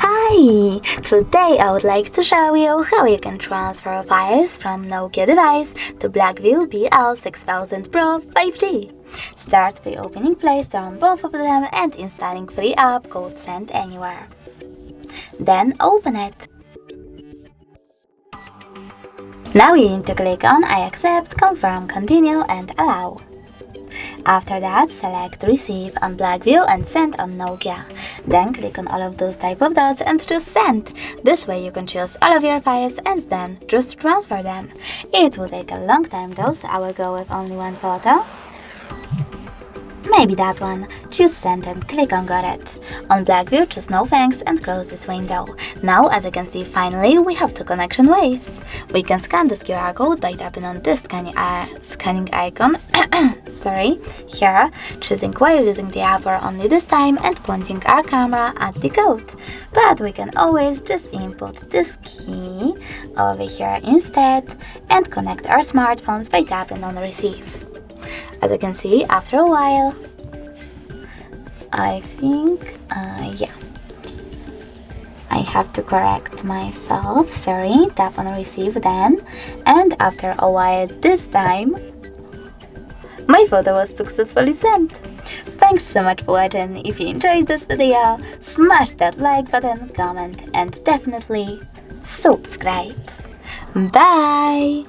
Hi! Today I would like to show you how you can transfer files from NOKIA Device to BLACKVIEW BL6000 Pro 5G. Start by opening Play Store on both of them and installing free app called Send Anywhere. Then open it. Now you need to click on I accept, confirm, continue and allow. After that, select Receive on BLACKVIEW and Send on NOKIA. Then click on all of those type of dots and choose Send. This way you can choose all of your files and then just transfer them. It will take a long time though, so I will go with only one photo. Maybe that one. Choose Send and click on Got it. On BLACKVIEW, choose No Thanks and close this window. Now, as you can see, finally we have two connection ways. We can scan this QR code by tapping on this scanning icon here, choosing while using the app or only this time and pointing our camera at the code. But we can always just input this key over here instead and connect our smartphones by tapping on Receive. As you can see, after a while, I think, yeah, I have to correct myself, sorry, tap on Receive then, and after a while this time, my photo was successfully sent. Thanks so much for watching. If you enjoyed this video, smash that like button, comment, and definitely subscribe. Bye!